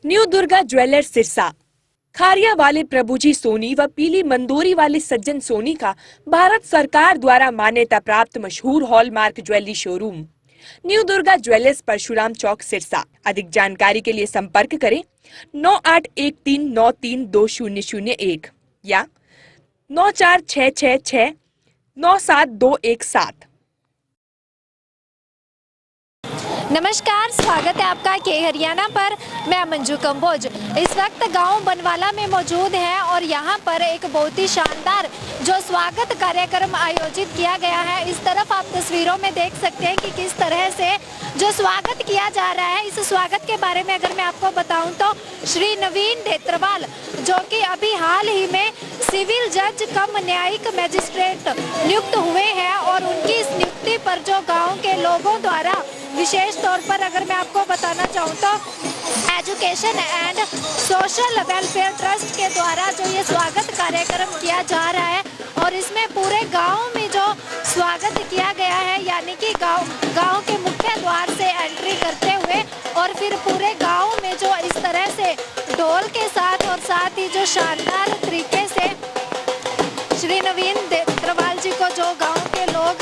New Durga jewellers Sirsa. Khariya वाले प्रभुजी सोनी व पीली मंदोरी वाले सज्जन सोनी का भारत सरकार द्वारा मान्यता प्राप्त मशहूर hallmark jewellery showroom new Durga jewellers Parshuram Chowk Sirsa. अधिक जानकारी के लिए संपर्क करें 9813932001 या 9466697217। नमस्कार, स्वागत है आपका के हरियाणा पर। मैं मंजू कंबोज इस वक्त गांव बनवाला में मौजूद है और यहां पर एक बहुत ही शानदार जो स्वागत कार्यक्रम आयोजित किया गया है। इस तरफ आप तस्वीरों में देख सकते हैं कि किस तरह से जो स्वागत किया जा रहा है। इस स्वागत के बारे में अगर मैं आपको बताऊं तो श्री नवीन देत्रवाल जो कि अभी हाल ही में सिविल जज कम न्यायिक मैजिस्ट्रेट नियुक्त हुए हैं और उनकी इस नियुक्ति पर जो गाँव के लोगों द्वारा विशेष तौर पर अगर मैं आपको बताना चाहूँ तो education and social welfare trust के द्वारा जो ये स्वागत कार्यक्रम किया जा रहा है और इसमें पूरे गांव में जो स्वागत किया गया है, यानी कि गांव के मुख्य द्वार से एंट्री करते हुए और फिर पूरे गांव में जो इस तरह से ढोल के साथ और साथ ही जो शानदार तरीके से श्री नवीन देत्रवाल जी को जो गाँव के लोग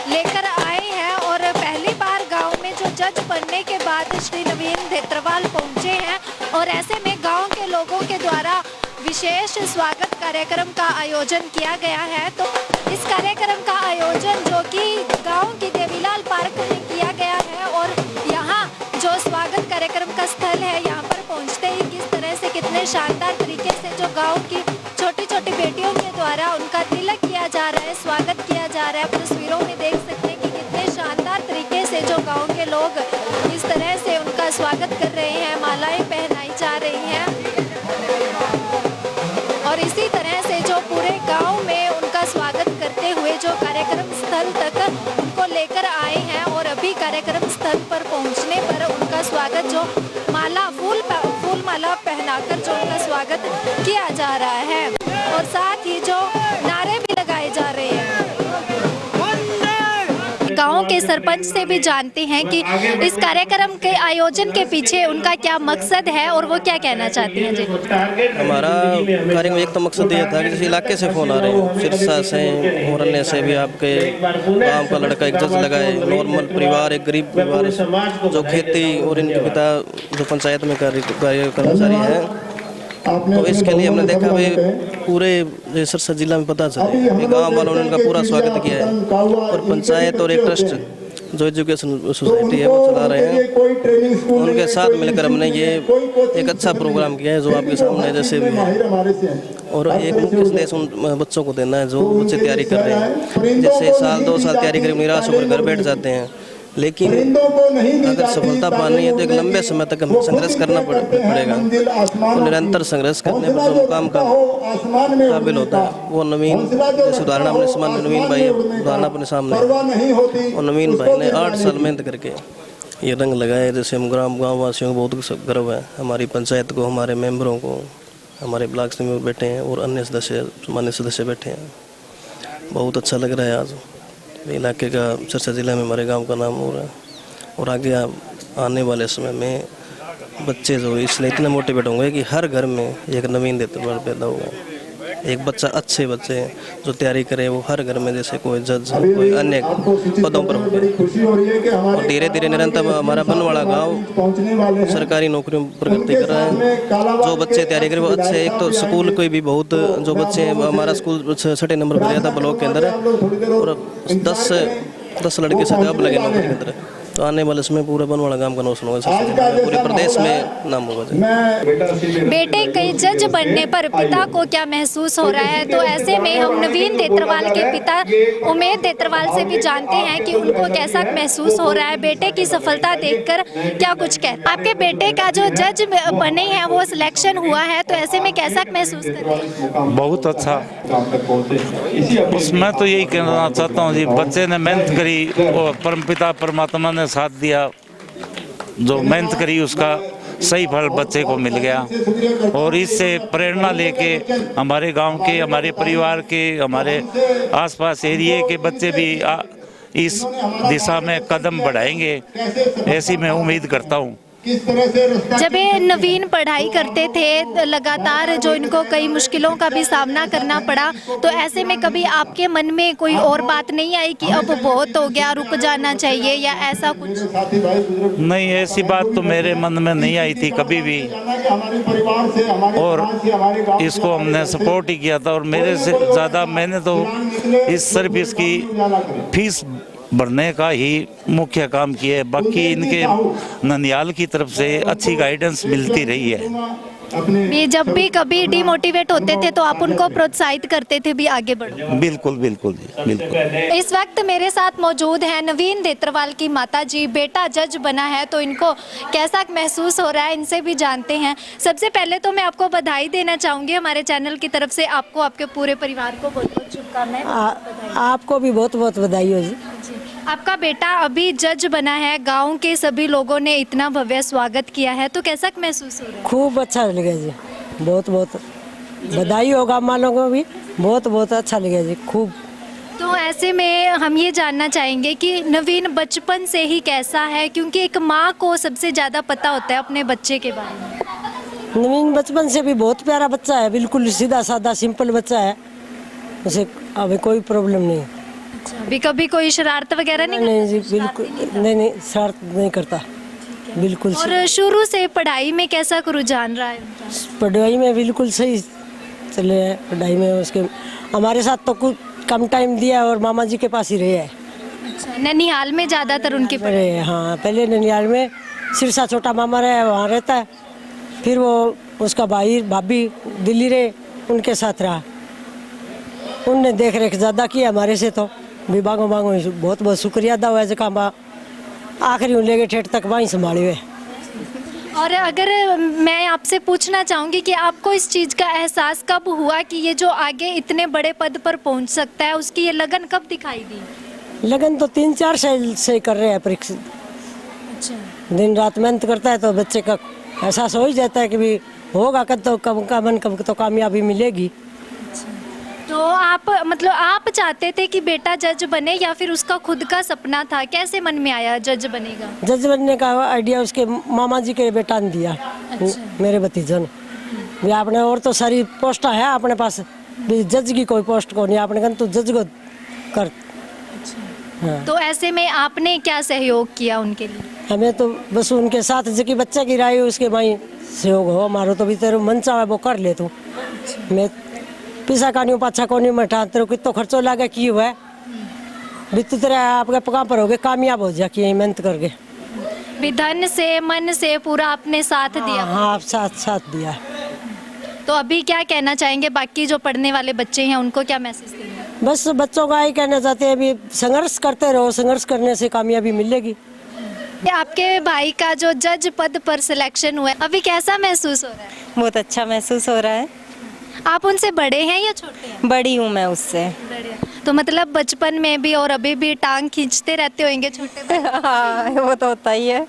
लेकर आए हैं और पहली बार गांव में जो जज बनने के बाद श्री नवीन देत्रवाल पहुंचे हैं और ऐसे में गांव के लोगों के द्वारा विशेष स्वागत कार्यक्रम का आयोजन किया गया है। तो इस कार्यक्रम का आयोजन जो कि गांव की देवीलाल पार्क में किया गया है और यहाँ जो स्वागत कार्यक्रम का स्थल है, यहाँ पर पहुँचते ही किस तरह से कितने शानदार तरीके से जो गाँव की छोटी छोटी बेटियों के द्वारा उनका तिलक किया जा रहा है, स्वागत किया जा रहा है। आप तस्वीरों में देख सकते हैं कि कितने शानदार तरीके से जो गांव के लोग इस तरह से उनका स्वागत कर रहे हैं, मालाएं पहनाई जा रही हैं और इसी तरह से जो पूरे गांव में उनका स्वागत करते हुए जो कार्यक्रम स्थल तक उनको लेकर आए हैं और अभी कार्यक्रम स्थल पर पहुंचने पर उनका स्वागत जो फूल माला पहनाकर जो उनका स्वागत किया जा रहा है और साथ ही जो नारे भी लगाए जा रहे हैं। गांव के सरपंच से भी जानते हैं कि इस कार्यक्रम के आयोजन के पीछे उनका क्या मकसद है और वो क्या कहना चाहती हैं। जी, हमारा कार्यक्रम एक तो मकसद ये था कि जिस इलाके से फ़ोन आ रहे हैं, सिरसा से और अन्य से भी आपके गांव का लड़का एक जज लगाए, नॉर्मल परिवार, एक गरीब परिवार जो खेती और इनके पिता जो पंचायत में कर्मचारी हैं, तो इसके लिए हमने देखा भाई पूरे सिरसा जिला में पता चले गांव वालों ने उनका पूरा स्वागत किया है और पंचायत और एक ट्रस्ट जो एजुकेशन सोसाइटी है वो चला रहे हैं, उनके साथ मिलकर हमने ये एक अच्छा प्रोग्राम किया है जो आपके सामने जैसे भी है। और एक मुख्य संदेश उन बच्चों को देना है जो बच्चे तैयारी कर रहे हैं, जैसे साल 2 साल तैयारी कर निराश होकर घर बैठ जाते हैं, लेकिन अगर सफलता पानी है तो एक लंबे समय तक हमें संघर्ष करना पड़ेगा। तो निरंतर संघर्ष करने पर जो मुकाम का काबिल होता है वो नवीन, जैसे उदाहरण अपने सामने नवीन भाई उदाहरण अपने सामने, और नवीन भाई ने 8 साल मेहनत करके ये रंग लगाए। जैसे हम गाँव वासियों को बहुत गर्व है, हमारी पंचायत को, हमारे मेंबरों को, हमारे ब्लॉक से बैठे हैं और अन्य सामान्य सदस्य बैठे हैं। बहुत अच्छा लग रहा है आज इलाके का, सिरसा जिला में हमारे गांव का नाम हो रहा है और आगे आने वाले समय में बच्चे जो इसलिए इतने मोटिवेट होंगे कि हर घर में एक नवीन देत्रवाल पैदा होगा। एक बच्चा, अच्छे बच्चे जो तैयारी करे वो हर घर में जैसे कोई जज, कोई अन्य पदों पर होंगे और धीरे धीरे निरंतर हमारा बनवाड़ा गांव सरकारी नौकरियों पर प्रगति कर रहा है। जो बच्चे तैयारी करे वो अच्छे, एक तो स्कूल कोई भी बहुत जो बच्चे, हमारा स्कूल 6 नंबर पर गया था ब्लॉक के अंदर और 10 लड़के से अब लगे नौकरी के अंदर। तो आने वाले समय पूरा बनवाड़ा गांव का रोशन होगा, पूरे प्रदेश में नाम होगा। बेटे के जज बनने पर पिता को क्या महसूस हो रहा है, तो ऐसे में हम नवीन देत्रवाल के पिता उमेद देत्रवाल से भी जानते हैं कि उनको कैसा महसूस हो रहा है बेटे की सफलता देखकर, क्या कुछ कहते। आपके बेटे का जो जज बने हैं वो सिलेक्शन हुआ है, तो ऐसे में कैसा महसूस कर रहे हैं। बहुत अच्छा, उसमें तो यही कहना चाहता हूँ जी, बच्चे ने मेहनत करी और परमपिता परमात्मा ने साथ दिया, जो मेहनत करी उसका सही फल बच्चे को मिल गया और इससे प्रेरणा लेके हमारे गांव के, हमारे परिवार के, हमारे आसपास एरिया के बच्चे भी इस दिशा में कदम बढ़ाएंगे, ऐसी मैं उम्मीद करता हूं। किस तरह से रास्ता जब ये नवीन पढ़ाई करते थे लगातार, जो इनको कई मुश्किलों का भी सामना करना पड़ा, तो ऐसे में कभी आपके मन में कोई और बात नहीं आई कि अब बहुत हो गया, रुक जाना चाहिए या ऐसा कुछ? साथी भाई बुजुर्ग नहीं, ऐसी बात तो मेरे मन में नहीं आई थी कभी भी। हमारे परिवार से, हमारे और समाज से, हमारे गांव इसको हमने सपोर्ट ही किया था, और मेरे से ज़्यादा मैंने तो इस सिर्फ इसकी फीस भरने का ही मुख्य काम किया है। बाकी इनके ननियाल की तरफ से अच्छी गाइडेंस मिलती रही है। अपने ये जब भी कभी डिमोटिवेट होते थे तो आप उनको प्रोत्साहित करते थे भी आगे बढ़ो? बिल्कुल बिल्कुल जी, बिल्कुल। इस वक्त मेरे साथ मौजूद हैं नवीन देत्रवाल की माता जी। बेटा जज बना है तो इनको कैसा महसूस हो रहा है, इनसे भी जानते हैं। सबसे पहले तो मैं आपको बधाई देना चाहूँगी हमारे चैनल की तरफ से, आपको, आपके पूरे परिवार को बहुत बहुत शुभकामनाएं। आपको भी बहुत बहुत बधाई हो जी। आपका बेटा अभी जज बना है, गांव के सभी लोगों ने इतना भव्य स्वागत किया है, तो कैसा महसूस हो रहा है? खूब अच्छा लगा जी, बहुत बहुत बधाई होगा हम लोगों को भी, बहुत बहुत अच्छा लगा जी, खूब। तो ऐसे में हम ये जानना चाहेंगे कि नवीन बचपन से ही कैसा है, क्योंकि एक माँ को सबसे ज़्यादा पता होता है अपने बच्चे के बारे में। नवीन बचपन से भी बहुत प्यारा बच्चा है, बिल्कुल सीधा साधा सिंपल बच्चा है, उसे अभी कोई प्रॉब्लम नहीं। अभी कभी कोई शरारत वगैरह नहीं नहीं जी, बिल्कुल नहीं, शरारत नहीं करता, बिल्कुल। और शुरू से पढ़ाई में कैसा रुझान रहा है उनका? पढ़ाई में बिल्कुल सही चले हैं, पढ़ाई में उसके हमारे साथ तो कुछ कम टाइम दिया और मामा जी के पास ही रहे हैं। अच्छा, ननिहाल में ज़्यादातर उनकी पढ़ाई? अरे हाँ, पहले ननिहाल में सिरसा छोटा मामा रहे, वहाँ रहता है, फिर वो उसका भाई भाभी दिल्ली रहे, उनके साथ रहा, उनने देख रेख ज़्यादा की हमारे से, तो विभागों मांगो बहुत बहुत शुक्रिया अदा हुआ जहाँ आखिरी लेके ठेठ तक वहीं संभाले हुए। और अगर मैं आपसे पूछना चाहूँगी कि आपको इस चीज़ का एहसास कब हुआ कि ये जो आगे इतने बड़े पद पर पहुँच सकता है, उसकी ये लगन कब दिखाई दी? लगन तो 3-4 साल से कर रहे हैं परीक्षा, अच्छा। दिन रात मेहनत करता है तो बच्चे का एहसास हो ही जाता है कि भी होगा कब, तो कब का मन कब तो कामयाबी मिलेगी। तो आप मतलब आप चाहते थे कि बेटा जज बने या फिर उसका खुद का सपना था, कैसे मन में आया जज बनेगा? जज बनने का आइडिया उसके मामा जी के बेटा ने दिया। अच्छा। मेरे भतीजों ने भी, आपने और तो सारी पोस्ट है अपने पास, भी जज की कोई पोस्ट को नहीं, आपने कहा तू जज को कर। हाँ। तो ऐसे में आपने क्या सहयोग किया उनके लिए? हमें तो बस उनके साथ जो कि बच्चे की राय उसके भाई सहयोग हो, हमारो तो भी तेरे मन चाहे वो कर ले तू, मैं पिसा कानी पाछा कोनी मठा तेरे को कितना खर्चो लगा की हुआ है, भी तू तेरे आपके पका पर हो गए, कामयाब हो जा कि मेहनत करके। भी धन से मन से पूरा आपने साथ दिया? हाँ, आप साथ दिया। तो अभी क्या कहना चाहेंगे बाकी जो पढ़ने वाले बच्चे हैं, उनको क्या मैसेज देंगे? बस बच्चों का ही कहना चाहते हैं, अभी संघर्ष करते रहो, संघर्ष करने से कामयाबी मिलेगी। आपके भाई का जो जज पद पर सिलेक्शन हुआ है, अभी कैसा महसूस हो रहा है? बहुत अच्छा महसूस हो रहा है। आप उनसे बड़े हैं या छोटे हैं? बड़ी हूँ मैं उससे। बड़े हैं। तो मतलब बचपन में भी और अभी भी टांग खींचते रहते होंगे छोटे भाई? हाँ, वो तो होता ही है।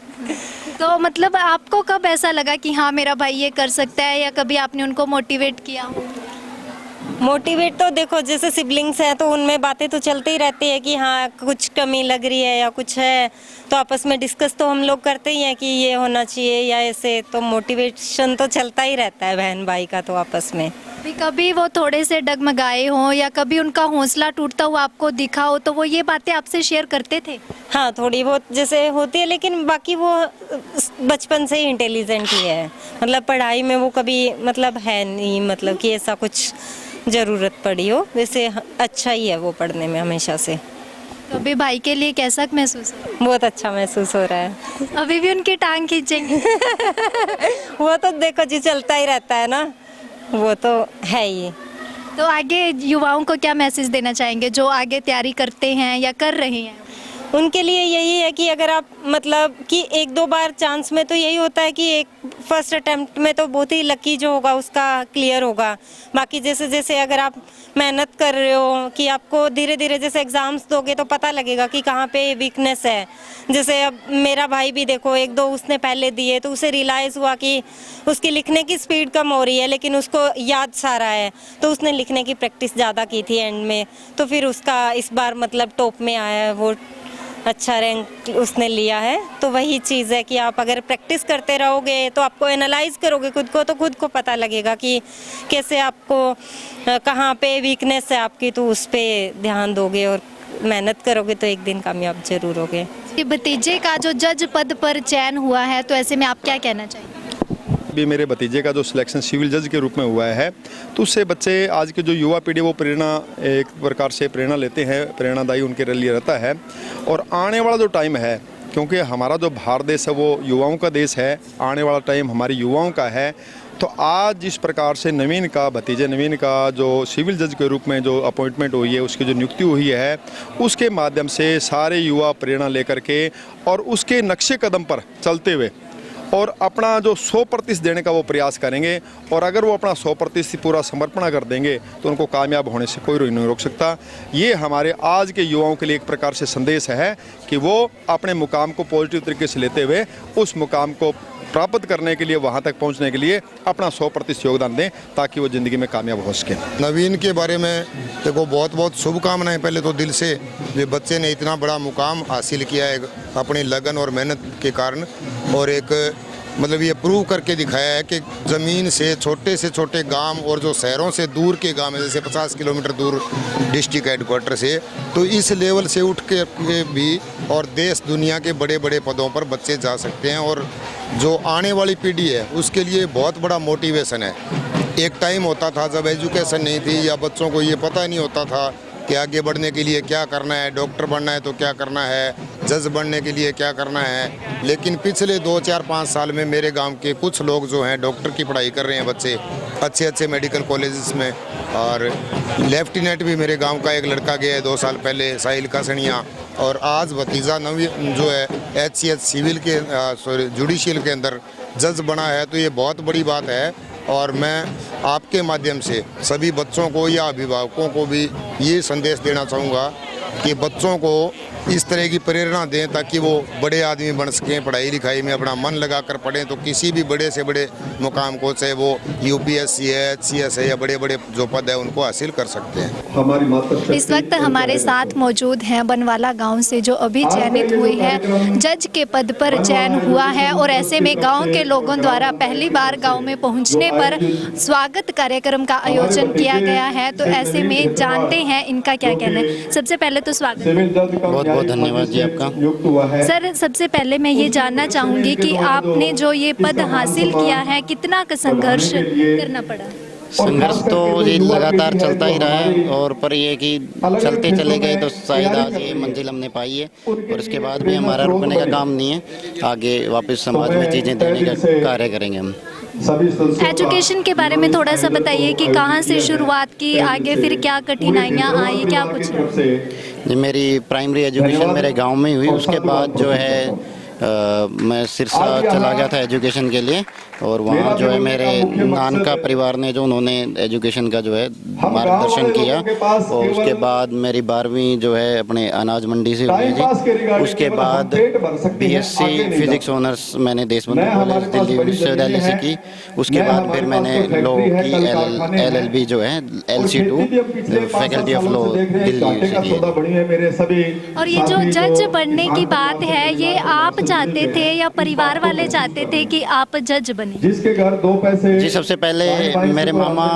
तो मतलब आपको कब ऐसा लगा कि हाँ मेरा भाई ये कर सकता है, या कभी आपने उनको मोटिवेट किया हो? मोटिवेट तो देखो, जैसे सिबलिंग्स हैं तो उनमें बातें तो चलती ही रहती है कि हाँ कुछ कमी लग रही है या कुछ है, तो आपस में डिस्कस तो हम लोग करते ही हैं कि ये होना चाहिए या ऐसे, तो मोटिवेशन तो चलता ही रहता है बहन भाई का तो आपस में। कभी वो थोड़े से डगमगाए हों या कभी उनका हौसला टूटता हुआ आपको दिखा हो, तो वो ये बातें आपसे शेयर करते थे? हाँ, थोड़ी बहुत जैसे होती है, लेकिन बाकी वो बचपन से ही इंटेलिजेंट ही है, मतलब पढ़ाई में वो कभी मतलब है नहीं, मतलब कि ऐसा कुछ ज़रूरत पड़ी हो, वैसे अच्छा ही है वो पढ़ने में हमेशा से। कभी भाई के लिए कैसा महसूस हो? बहुत अच्छा महसूस हो रहा है। अभी भी उनकी टांग खींचेंगे? वो तो देखो जी चलता ही रहता है ना, वो तो है ही। तो आगे युवाओं को क्या मैसेज देना चाहेंगे जो आगे तैयारी करते हैं या कर रहे हैं? उनके लिए यही है कि अगर आप मतलब कि 1-2 बार चांस में तो यही होता है कि एक फर्स्ट अटेम्प्ट में तो बहुत ही लकी जो होगा उसका क्लियर होगा, बाकी जैसे जैसे अगर आप मेहनत कर रहे हो कि आपको धीरे धीरे जैसे एग्ज़ाम्स दोगे तो पता लगेगा कि कहाँ पे वीकनेस है। जैसे अब मेरा भाई भी देखो 1-2 उसने पहले दिए तो उसे रियलाइज़ हुआ कि उसकी लिखने की स्पीड कम हो रही है, लेकिन उसको याद सारा है, तो उसने लिखने की प्रैक्टिस ज़्यादा की थी एंड में, तो फिर उसका इस बार मतलब टॉप में आया है वो, अच्छा रैंक उसने लिया है। तो वही चीज़ है कि आप अगर प्रैक्टिस करते रहोगे तो आपको एनालाइज करोगे खुद को, तो खुद को पता लगेगा कि कैसे आपको कहाँ पे वीकनेस है आपकी, तो उस पर ध्यान दोगे और मेहनत करोगे तो एक दिन कामयाब जरूर होगे। ये भतीजे का जो जज पद पर चयन हुआ है, तो ऐसे में आप क्या कहना चाहिए? भी मेरे भतीजे का जो सिलेक्शन सिविल जज के रूप में हुआ है, तो उससे बच्चे आज के जो युवा पीढ़ी वो प्रेरणा एक प्रकार से प्रेरणा लेते हैं, प्रेरणादायी उनके लिए रहता है। और आने वाला जो टाइम है, क्योंकि हमारा जो भारत देश है वो युवाओं का देश है, आने वाला टाइम हमारे युवाओं का है। तो आज जिस प्रकार से नवीन का भतीजे नवीन का जो सिविल जज के रूप में जो अपॉइंटमेंट हुई है, उसकी जो नियुक्ति हुई है, उसके माध्यम से सारे युवा प्रेरणा लेकर के और उसके नक्शे कदम पर चलते हुए और अपना जो 100% देने का वो प्रयास करेंगे। और अगर वो अपना 100% पूरा समर्पण कर देंगे तो उनको कामयाब होने से कोई नहीं रोक सकता। ये हमारे आज के युवाओं के लिए एक प्रकार से संदेश है कि वो अपने मुकाम को पॉजिटिव तरीके से लेते हुए उस मुकाम को प्राप्त करने के लिए, वहाँ तक पहुँचने के लिए अपना 100% योगदान दें, ताकि वो ज़िंदगी में कामयाब हो सके। नवीन के बारे में देखो बहुत बहुत शुभकामनाएं पहले तो दिल से। ये बच्चे ने इतना बड़ा मुकाम हासिल किया है अपनी लगन और मेहनत के कारण, और एक मतलब ये प्रूव करके दिखाया है कि ज़मीन से छोटे गांव और जो शहरों से दूर के गांव है, जैसे 50 किलोमीटर दूर डिस्ट्रिक्ट हेडक्वार्टर से, तो इस लेवल से उठ के भी और देश दुनिया के बड़े बड़े पदों पर बच्चे जा सकते हैं। और जो आने वाली पीढ़ी है उसके लिए बहुत बड़ा मोटिवेशन है। एक टाइम होता था जब एजुकेशन नहीं थी या बच्चों को ये पता नहीं होता था कि आगे बढ़ने के लिए क्या करना है, डॉक्टर बनना है तो क्या करना है, जज बनने के लिए क्या करना है। लेकिन पिछले 2-4-5 साल में मेरे गांव के कुछ लोग जो हैं डॉक्टर की पढ़ाई कर रहे हैं बच्चे, अच्छे मेडिकल कॉलेजेस में। और लेफ्टिनेंट भी मेरे गांव का एक लड़का गया है 2 साल पहले, साहिल कासनिया। और आज भतीजा नवी जो है HCH सिविल के जुडिशियल के अंदर जज बना है, तो ये बहुत बड़ी बात है। और मैं आपके माध्यम से सभी बच्चों को या अभिभावकों को भी ये संदेश देना चाहूँगा कि बच्चों को इस तरह की प्रेरणा दें ताकि वो बड़े आदमी बन सकें, पढ़ाई लिखाई में अपना मन लगाकर पढ़ें तो किसी भी बड़े से बड़े मुकाम को, चाहे वो UPSC है, HCS है या बड़े बड़े जो पद है, उनको हासिल कर सकते हैं। इस वक्त हमारे साथ मौजूद हैं बनवाला गांव से, जो अभी चयनित हुई है, जज के पद पर चयन हुआ है। और ऐसे में गांव के लोगों द्वारा पहली बार गांव में पहुंचने पर स्वागत कार्यक्रम का आयोजन किया गया है। तो ऐसे में जानते हैं इनका क्या कहना है। सबसे पहले तो स्वागत, बहुत धन्यवाद जी आपका। सर, सबसे पहले मैं ये जानना चाहूँगी कि आपने जो ये पद हासिल किया है, कितना का संघर्ष करना पड़ा? संघर्ष तो जी लगातार चलता ही रहा है, और पर ये कि चलते चले गए तो शायद आज ये मंजिल हमने पाई है। और उसके बाद भी हमारा रुकने का काम नहीं है, आगे वापस समाज में चीज़ें देने का कार्य करेंगे हम। एजुकेशन के बारे में थोड़ा सा बताइए कि कहाँ से शुरुआत की, आगे फिर क्या कठिनाइयाँ आई, क्या कुछ? जी, मेरी प्राइमरी एजुकेशन मेरे गांव में हुई। उसके बाद जो है मैं सिरसा चला गया था एजुकेशन के लिए, और वहाँ जो है मेरे नानका परिवार ने जो उन्होंने एजुकेशन का जो है मार्गदर्शन किया। और उसके बाद मेरी 12वीं जो है अपने अनाज मंडी से हुई थी। उसके बाद BSc फिजिक्स ऑनर्स मैंने देशबंधु कॉलेज दिल्ली विश्वविद्यालय से की। उसके बाद फिर मैंने लॉ की LLB जो है LC2 faculty of law Delhi से की। और ये जो जज बनने की बात है, ये आप चाहते थे या परिवार वाले चाहते थे कि आप जज बने? जिसके घर 2 पैसे। जी, सबसे पहले मेरे मामा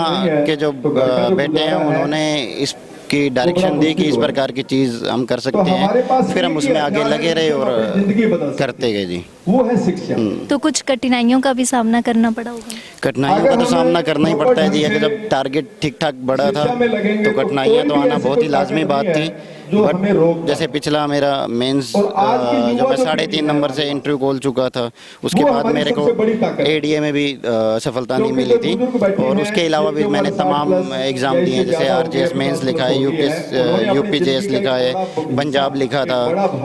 के जो बेटे हैं उन्होंने इसकी डायरेक्शन दी कि इस प्रकार की चीज़ हम कर सकते हैं। फिर हम उसमें आगे लगे रहे और करते गए जी। वो है शिक्षा। तो कुछ कठिनाइयों का भी सामना करना पड़ा होगा? कठिनाइयों का तो सामना करना ही पड़ता है जी। अगर जब टारगेट ठीक ठाक बढ़ा था तो कठिनाइयाँ तो आना बहुत ही लाजमी बात थी। बट जैसे पिछला मेरा मेंस जो मैं 3.5 नंबर से इंटरव्यू खोल चुका था, उसके बाद मेरे को ADA में भी सफलता नहीं मिली थी। और उसके अलावा भी मैंने तमाम एग्ज़ाम दिए हैं, जैसे RJS मेंस लिखा है, UPJS लिखा है, पंजाब लिखा था,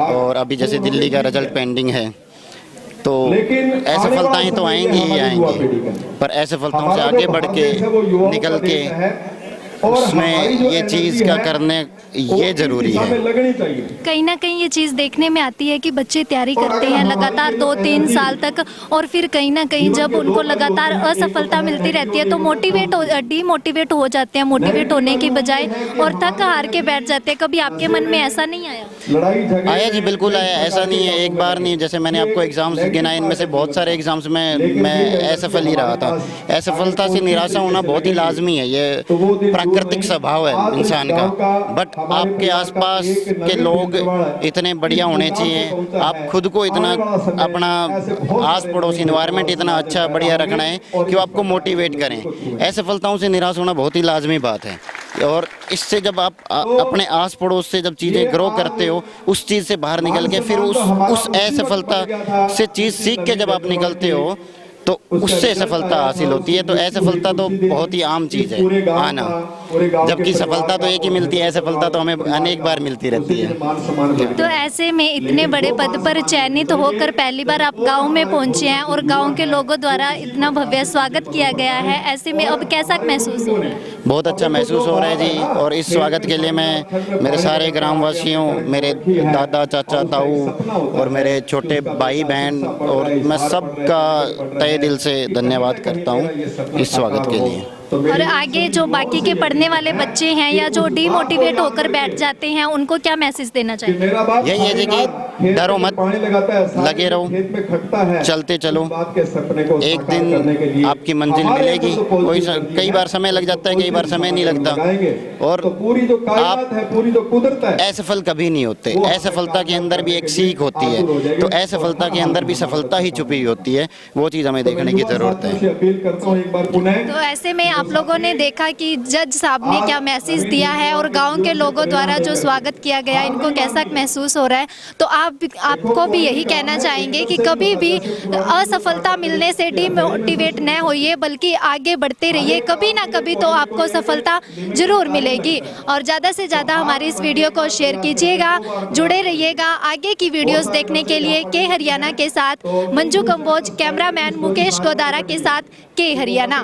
और अभी जैसे दिल्ली का रिजल्ट पेंडिंग है। तो असफलताएं तो आएंगी ही आएंगी, पर असफलताओं से आगे बढ़ के निकल के उसमें ये चीज़ का करने ये ज़रूरी है। कहीं ना कहीं ये चीज़ देखने में आती है कि बच्चे तैयारी करते हैं लगातार 2-3 साल तक, और फिर कहीं ना कहीं जब उनको लगातार असफलता मिलती रहती है तो डीमोटिवेट हो जाते हैं, मोटिवेट होने की बजाय, और थक हार के बैठ जाते हैं। कभी आपके मन में ऐसा नहीं आया? लड़ाई झगड़े आया जी, बिल्कुल आया। ऐसा नहीं है, एक बार नहीं। जैसे मैंने आपको एग्जाम्स गिनाए, इनमें से बहुत सारे एग्जाम्स में मैं असफल ही रहा था। असफलता से निराशा होना बहुत ही लाजमी है, ये प्राकृतिक स्वभाव है इंसान का। बट आपके आसपास के लोग इतने बढ़िया होने चाहिए, आप खुद को इतना, अपना आस पड़ोस इन्वायरमेंट इतना अच्छा बढ़िया रखना है कि वो आपको मोटिवेट करें। असफलताओं से निराश होना बहुत ही लाजमी बात है। और इससे जब आप अपने आस पड़ोस से जब चीज़ें ग्रो करते हो, उस चीज़ से बाहर निकल के फिर उस असफलता से चीज़ सीख के जब आप निकलते हो तो उससे सफलता हासिल होती है। तो असफलता तो बहुत ही आम चीज़ है आना, जबकि सफलता तो एक ही मिलती है, असफलता तो हमें अनेक बार मिलती रहती है। तो ऐसे में इतने बड़े पद पर चयनित होकर पहली बार आप गांव में पहुंचे हैं और गांव के लोगों द्वारा इतना भव्य स्वागत किया गया है, ऐसे में अब कैसा महसूस हो रहा है? बहुत अच्छा महसूस हो रहा है जी। और इस स्वागत के लिए मैं मेरे सारे ग्रामवासियों, मेरे दादा चाचा ताऊ और मेरे छोटे भाई बहन, और मैं सबका तहे दिल से धन्यवाद करता हूँ इस स्वागत के लिए। और आगे जो बाकी के पढ़ने वाले बच्चे हैं या जो डीमोटिवेट होकर बैठ जाते हैं, उनको क्या मैसेज देना चाहिए? यही है जी कि डरो मत, लगे रहो, चलते चलो, एक दिन आपकी मंजिल मिलेगी। कई बार समय लग जाता है, कई बार समय नहीं लगता, और आप असफल कभी नहीं होते। असफलता के अंदर भी एक सीख होती है, तो असफलता के अंदर भी सफलता ही छुपी हुई होती है। वो चीज़ हमें देखने की ज़रूरत है। तो ऐसे में आप लोगों ने देखा कि जज साहब ने क्या मैसेज दिया है और गांव के लोगों द्वारा जो स्वागत किया गया, इनको कैसा महसूस हो रहा है। तो आपको भी यही कहना चाहेंगे कि कभी भी असफलता मिलने से डिमोटिवेट न होइए, बल्कि आगे बढ़ते रहिए, कभी ना कभी तो आपको सफलता जरूर मिलेगी। और ज़्यादा से ज़्यादा हमारी इस वीडियो को शेयर कीजिएगा, जुड़े रहिएगा आगे की वीडियोस देखने के लिए। के हरियाणा के साथ मंजू कंबोज, कैमरामैन मुकेश गोदारा के साथ के हरियाणा।